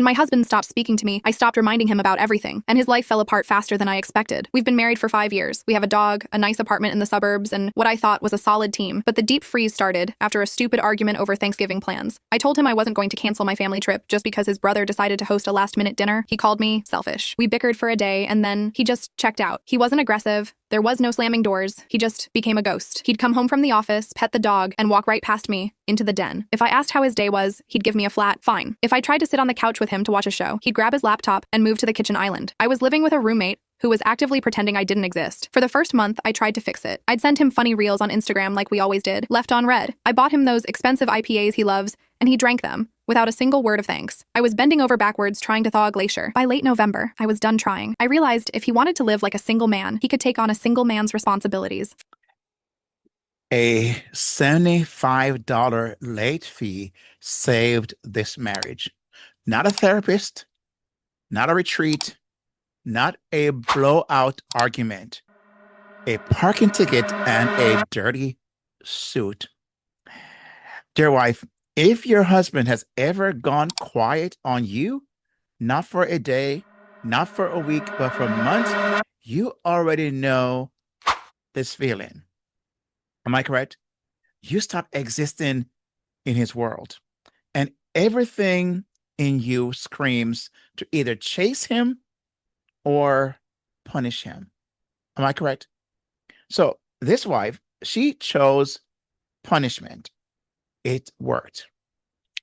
When my husband stopped speaking to me, I stopped reminding him about everything, and his life fell apart faster than I expected. We've been married for 5 years. We have a dog, a nice apartment in the suburbs, and what I thought was a solid team. But the deep freeze started after a stupid argument over Thanksgiving plans. I told him I wasn't going to cancel my family trip just because his brother decided to host a last-minute dinner. He called me selfish. We bickered for a day, and then he just checked out. He wasn't aggressive. There was no slamming doors. He just became a ghost. He'd come home from the office, pet the dog, and walk right past me into the den. If I asked how his day was, he'd give me a flat fine. If I tried to sit on the couch with him to watch a show, he'd grab his laptop and move to the kitchen island. I was living with a roommate who was actively pretending I didn't exist. For the first month, I tried to fix it. I'd send him funny reels on Instagram like we always did, left on red. I bought him those expensive IPAs he loves, and he drank them without a single word of thanks. I was bending over backwards trying to thaw a glacier. By late November, I was done trying. I realized if he wanted to live like a single man, he could take on a single man's responsibilities. A $75 late fee saved this marriage. Not a therapist, not a retreat, not a blowout argument, a parking ticket and a dirty suit. Dear wife, if your husband has ever gone quiet on you, not for a day, not for a week, but for months, you already know this feeling. Am I correct? You stop existing in his world, and everything in you screams to either chase him or punish him. Am I correct? So this wife, she chose punishment. It worked,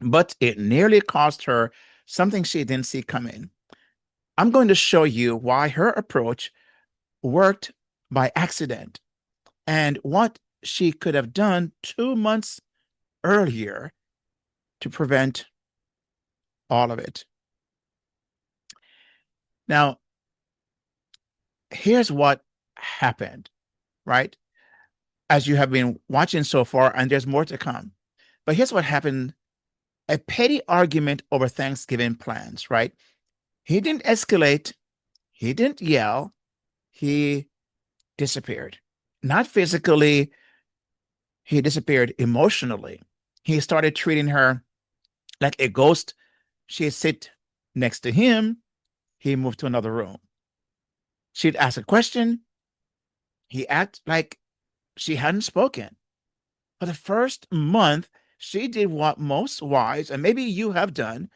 but it nearly cost her something she didn't see coming. I'm going to show you why her approach worked by accident and what she could have done 2 months earlier to prevent all of it. Now, here's what happened, right? As you have been watching so far, and there's more to come. But here's what happened. A petty argument over Thanksgiving plans, right? He didn't escalate. He didn't yell. He disappeared. Not physically. He disappeared emotionally. He started treating her like a ghost. She'd sit next to him. He moved to another room. She'd ask a question. He acted like she hadn't spoken. For the first month, she did what most wives, and maybe you have done,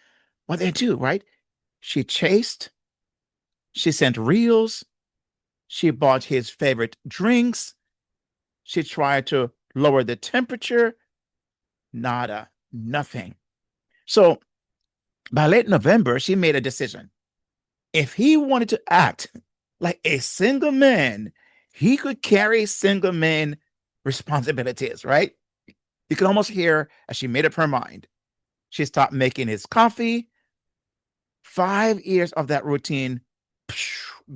what they do, right? She chased. She sent reels. She bought his favorite drinks. She tried to lower the temperature. Nada, nothing. So by late November, she made a decision. If he wanted to act like a single man, he could carry single man responsibilities, right? You can almost hear as she made up her mind. She stopped making his coffee. 5 years of that routine,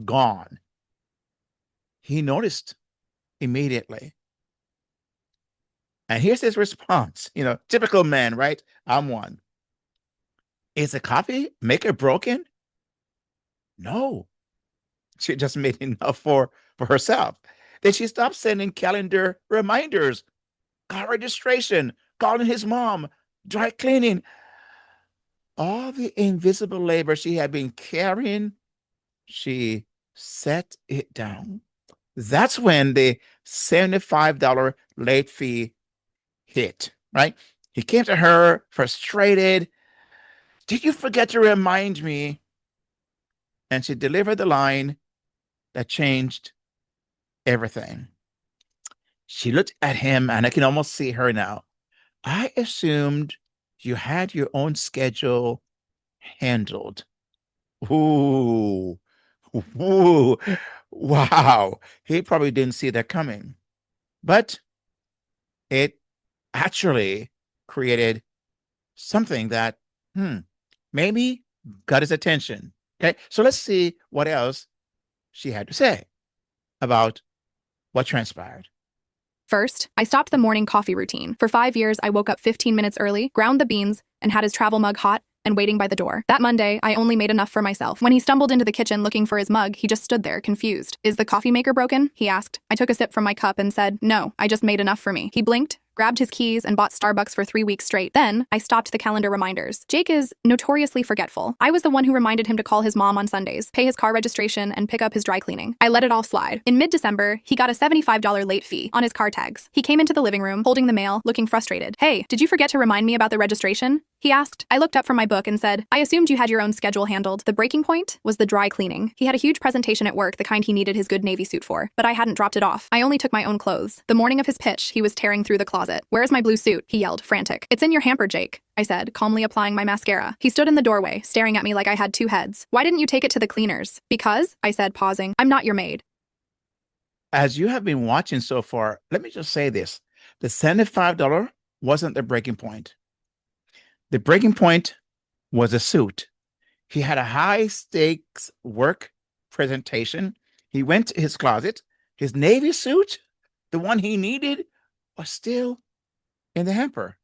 gone. He noticed immediately. And here's his response. Typical man, right? I'm one. Is the coffee maker broken? No. She just made enough for herself. Then she stopped sending calendar reminders, car registration, calling his mom, dry cleaning. All the invisible labor she had been carrying, she set it down. That's when the $75 late fee hit, right? He came to her frustrated. Did you forget to remind me? And she delivered the line that changed everything. She looked at him, and I can almost see her now. I assumed you had your own schedule handled. Ooh, ooh, wow. He probably didn't see that coming. But it actually created something that maybe got his attention. Okay, so let's see what else she had to say about what transpired. First, I stopped the morning coffee routine. For 5 years, I woke up 15 minutes early, ground the beans, and had his travel mug hot and waiting by the door. That Monday, I only made enough for myself. When he stumbled into the kitchen looking for his mug, he just stood there, confused. Is the coffee maker broken? He asked. I took a sip from my cup and said, no, I just made enough for me. He blinked, grabbed his keys, and bought Starbucks for 3 weeks straight. Then, I stopped the calendar reminders. Jake is notoriously forgetful. I was the one who reminded him to call his mom on Sundays, pay his car registration, and pick up his dry cleaning. I let it all slide. In mid-December, he got a $75 late fee on his car tags. He came into the living room, holding the mail, looking frustrated. "Hey, did you forget to remind me about the registration?" he asked. I looked up from my book and said, "I assumed you had your own schedule handled." The breaking point was the dry cleaning. He had a huge presentation at work, the kind he needed his good Navy suit for, but I hadn't dropped it off. I only took my own clothes. The morning of his pitch, he was tearing through the closet. "Where's my blue suit?" he yelled, frantic. "It's in your hamper, Jake," I said, calmly applying my mascara. He stood in the doorway, staring at me like I had two heads. "Why didn't you take it to the cleaners?" "Because," I said, pausing, "I'm not your maid." As you have been watching so far, let me just say this. The $75 wasn't the breaking point. The breaking point was a suit. He had a high stakes work presentation. He went to his closet. His Navy suit, the one he needed, was still in the hamper,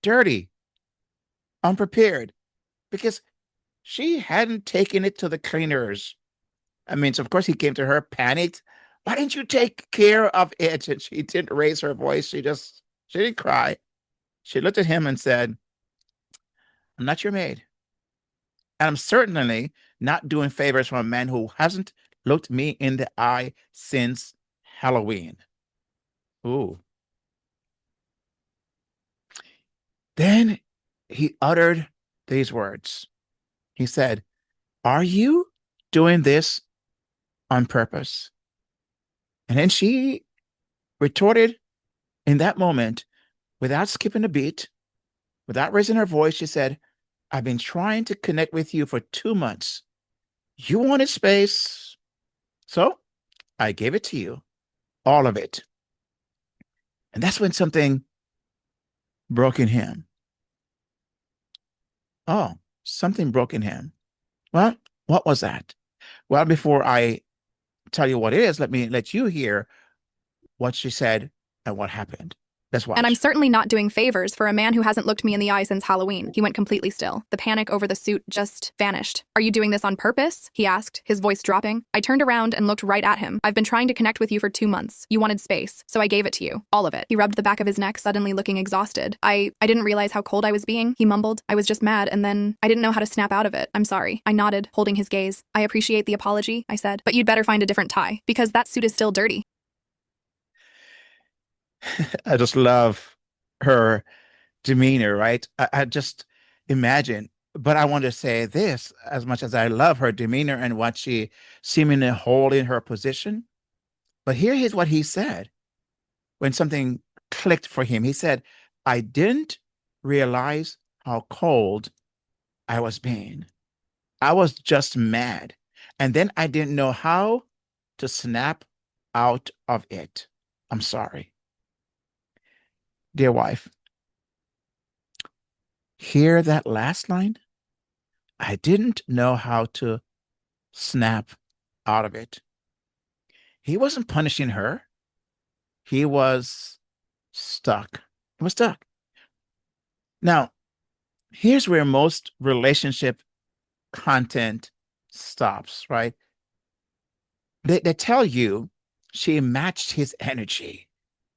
dirty, unprepared, because she hadn't taken it to the cleaners. I mean, so of course he came to her panicked. "Why didn't you take care of it?" And she didn't raise her voice. She didn't cry. She looked at him and said, "I'm not your maid. And I'm certainly not doing favors for a man who hasn't looked me in the eye since Halloween." Ooh. Then he uttered these words. He said, "Are you doing this on purpose?" And then she retorted in that moment, without skipping a beat, without raising her voice, she said, "I've been trying to connect with you for 2 months. You wanted space, so I gave it to you, all of it." And that's when something broke in him. Oh, something broke in him. Well, what was that? Well, before I tell you what it is, let me let you hear what she said and what happened. Let's "And I'm watch. certainly not doing favors for a man who hasn't looked me in the eye since Halloween." He went completely still. The panic over the suit just vanished. "Are you doing this on purpose?" he asked, his voice dropping. I turned around and looked right at him. "I've been trying to connect with you for 2 months. You wanted space, so I gave it to you. All of it." He rubbed the back of his neck, suddenly looking exhausted. I didn't realize how cold I was being," he mumbled. "I was just mad, and then I didn't know how to snap out of it. I'm sorry." I nodded, holding his gaze. "I appreciate the apology," I said, "but you'd better find a different tie, because that suit is still dirty." I just love her demeanor, right? I just imagine, but I want to say this: as much as I love her demeanor and what she seemingly hold in her position, but here is what he said when something clicked for him. He said, "I didn't realize how cold I was being. I was just mad. And then I didn't know how to snap out of it. I'm sorry." Dear wife, hear that last line? I didn't know how to snap out of it. He wasn't punishing her. He was stuck. He was stuck. Now, here's where most relationship content stops, right? They tell you she matched his energy.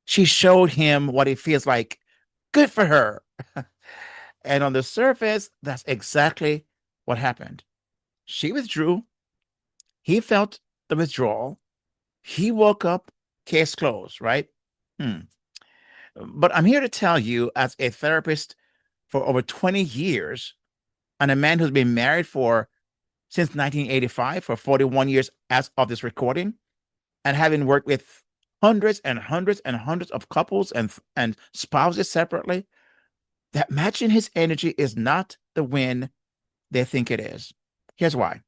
She showed him what it feels like. Good for her. And on the surface, that's exactly what happened. She withdrew. He felt the withdrawal. He woke up, case closed, right? Hmm. But I'm here to tell you, as a therapist for over 20 years, and a man who's been married for since 1985, for 41 years as of this recording, and having worked with hundreds and hundreds and hundreds of couples and spouses separately, that matching his energy is not the win they think it is. Here's why.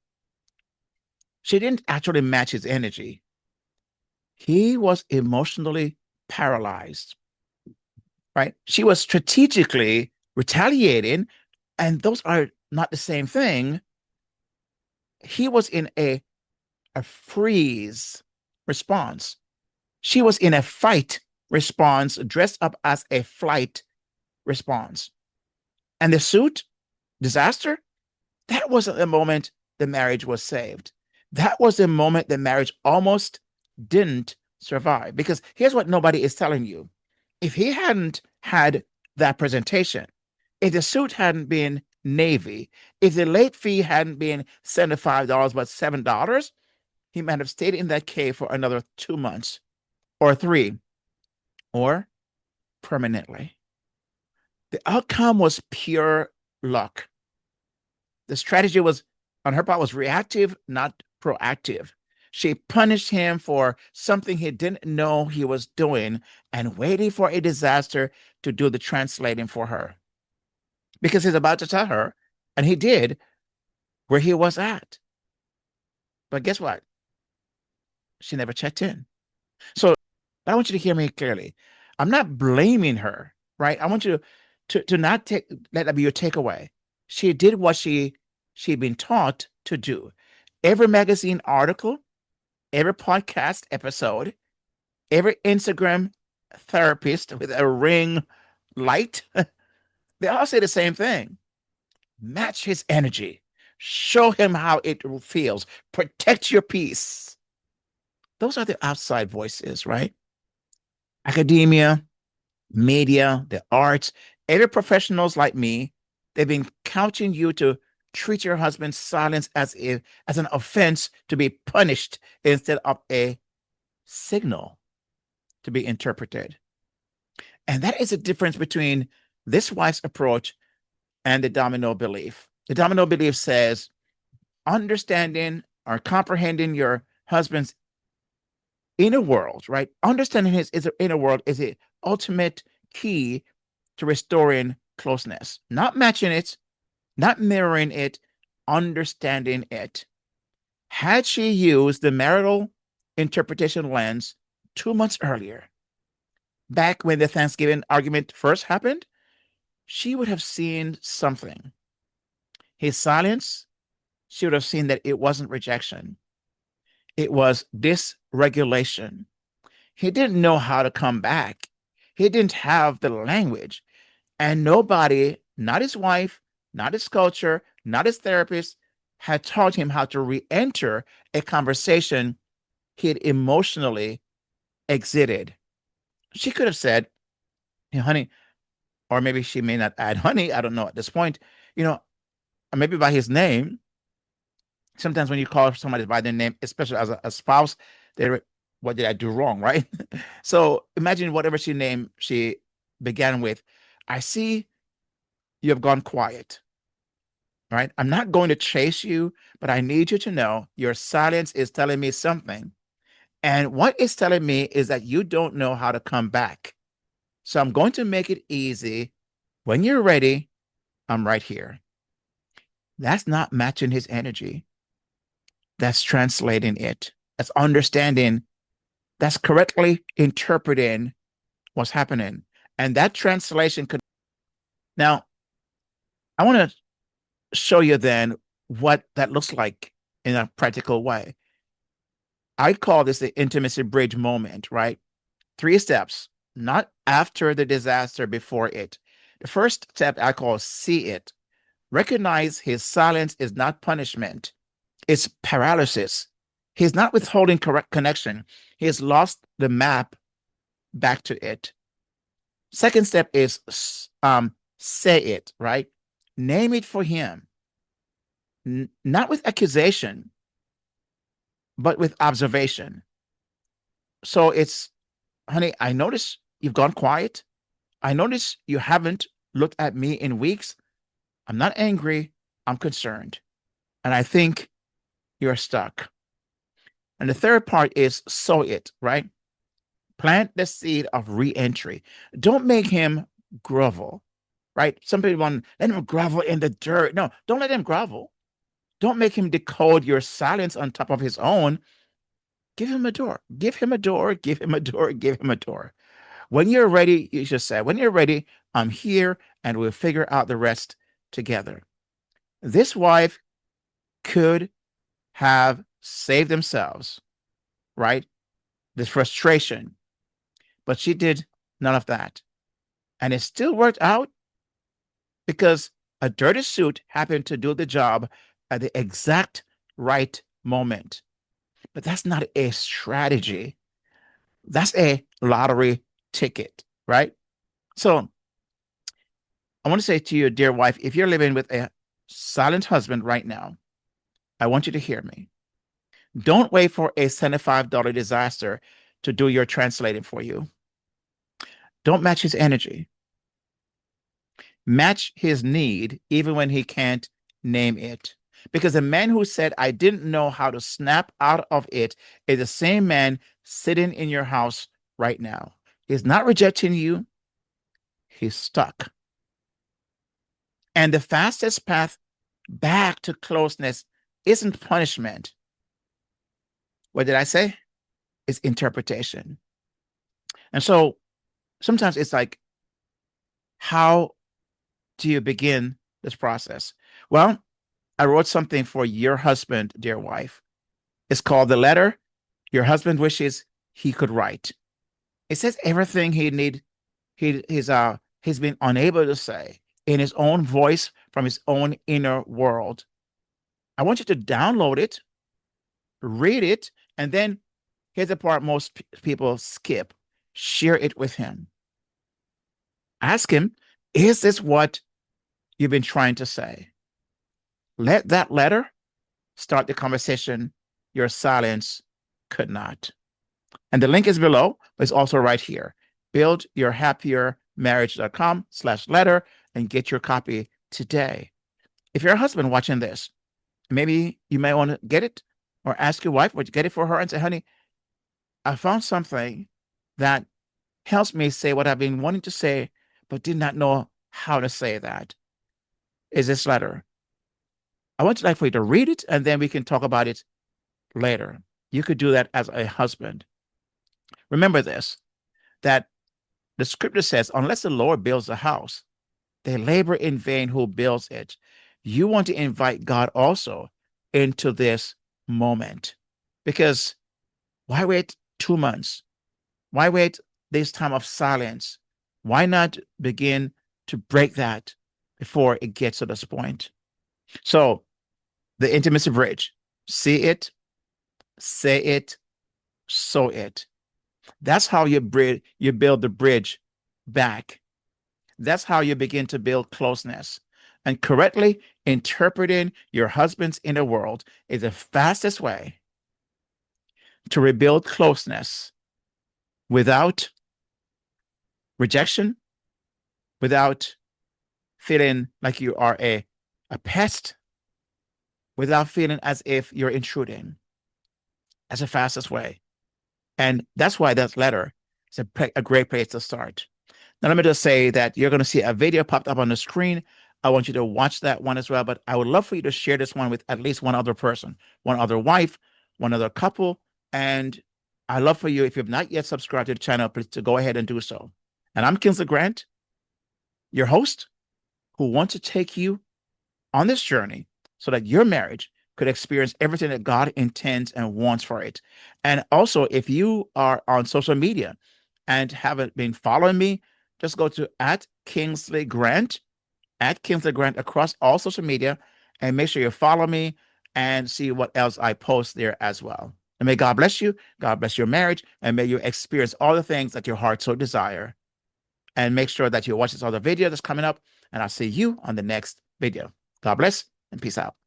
She didn't actually match his energy. He was emotionally paralyzed, right? She was strategically retaliating, and those are not the same thing. He was in a freeze response. She was in a fight response, dressed up as a flight response. And the suit, disaster, that wasn't the moment the marriage was saved. That was the moment the marriage almost didn't survive. Because here's what nobody is telling you. If he hadn't had that presentation, if the suit hadn't been navy, if the late fee hadn't been $75 but $7, he might have stayed in that cave for another 2 months or 3 or permanently. The outcome was pure luck. The strategy was on her part was reactive, not proactive. She punished him for something he didn't know he was doing and waiting for a disaster to do the translating for her. Because he's about to tell her, and he did, where he was at. But guess what? She never checked in. So I want you to hear me clearly. I'm not blaming her, right? I want you to not let that be your takeaway. She did what she'd been taught to do. Every magazine article, every podcast episode, every Instagram therapist with a ring light, they all say the same thing. Match his energy. Show him how it feels. Protect your peace. Those are the outside voices, right? Academia, media, the arts, every professionals like me, they've been couching you to treat your husband's silence as an offense to be punished instead of a signal to be interpreted. And that is the difference between this wife's approach and the domino belief. The domino belief says understanding or comprehending your husband's inner world, right? Understanding his inner world is the ultimate key to restoring closeness, not matching it, not mirroring it, understanding it. Had she used the marital interpretation lens 2 months earlier, back when the Thanksgiving argument first happened, she would have seen something. His silence, she would have seen that it wasn't rejection. It was dysregulation. He didn't know how to come back. He didn't have the language. And nobody, not his wife, not his culture, not his therapist, had taught him how to re-enter a conversation he had emotionally exited. She could have said, hey, honey, or maybe she may not add honey, I don't know at this point, maybe by his name. Sometimes when you call somebody by their name, especially as a spouse, what did I do wrong, right? So imagine whatever she began with. I see you have gone quiet, right? I'm not going to chase you, but I need you to know your silence is telling me something. And what it's telling me is that you don't know how to come back. So I'm going to make it easy. When you're ready, I'm right here. That's not matching his energy. That's translating it. That's understanding. That's correctly interpreting what's happening. And that translation could. Now, I want to show you then what that looks like in a practical way. I call this the intimacy bridge moment, right? 3 steps, not after the disaster, before it. The first step I call see it. Recognize his silence is not punishment. It's paralysis. He's not withholding correct connection. He has lost the map back to it. Second step is say it, right? Name it for him. Not with accusation, but with observation. So it's, honey, I notice you've gone quiet. I notice you haven't looked at me in weeks. I'm not angry. I'm concerned. And I think you're stuck. And the third part is sow it, right? Plant the seed of re-entry. Don't make him grovel, right? Some people want, let him grovel in the dirt. No, don't let him grovel. Don't make him decode your silence on top of his own. Give him a door. Give him a door. Give him a door. Give him a door. When you're ready, you just say, when you're ready, I'm here and we'll figure out the rest together. This wife could have saved themselves, right? This frustration, but she did none of that. And it still worked out because a dirty suit happened to do the job at the exact right moment. But that's not a strategy. That's a lottery ticket, right? So I want to say to you, dear wife, if you're living with a silent husband right now, I want you to hear me. Don't wait for a $75 disaster to do your translating for you. Don't match his energy. Match his need even when he can't name it. Because the man who said, I didn't know how to snap out of it, is the same man sitting in your house right now. He's not rejecting you, he's stuck. And the fastest path back to closeness isn't punishment. What did I say? It's interpretation. And so sometimes it's like, how do you begin this process? Well, I wrote something for your husband, dear wife. It's called The Letter Your Husband Wishes He Could Write. It says everything he's been unable to say in his own voice from his own inner world. I want you to download it, read it, and then here's the part most people skip. Share it with him. Ask him, is this what you've been trying to say? Let that letter start the conversation your silence could not. And the link is below, but it's also right here. buildyourhappiermarriage.com/letter and get your copy today. If you're a husband watching this, maybe you may want to get it or ask your wife or get it for her and say, honey, I found something that helps me say what I've been wanting to say, but did not know how to say that. Is this letter. I want for you to read it, and then we can talk about it later. You could do that as a husband. Remember this, that the scripture says, unless the Lord builds a house, they labor in vain who builds it. You want to invite God also into this moment, because why wait 2 months? Why wait this time of silence? Why not begin to break that before it gets to this point? So the intimacy bridge: see it, say it, sow it. That's how you build the bridge back. That's how you begin to build closeness. And correctly interpreting your husband's inner world is the fastest way to rebuild closeness without rejection, without feeling like you are a pest, without feeling as if you're intruding. That's the fastest way. And that's why that letter is a great place to start. Now, let me just say that you're going to see a video popped up on the screen. I want you to watch that one as well, but I would love for you to share this one with at least one other person, one other wife, one other couple. And I'd love for you, if you've not yet subscribed to the channel, please to go ahead and do so. And I'm Kingsley Grant, your host, who wants to take you on this journey so that your marriage could experience everything that God intends and wants for it. And also, if you are on social media and haven't been following me, just go to @Kingsley Grant across all social media, and make sure you follow me and see what else I post there as well. And may God bless you, God bless your marriage, and may you experience all the things that your heart so desire. And make sure that you watch this other video that's coming up, and I'll see you on the next video. God bless and peace out.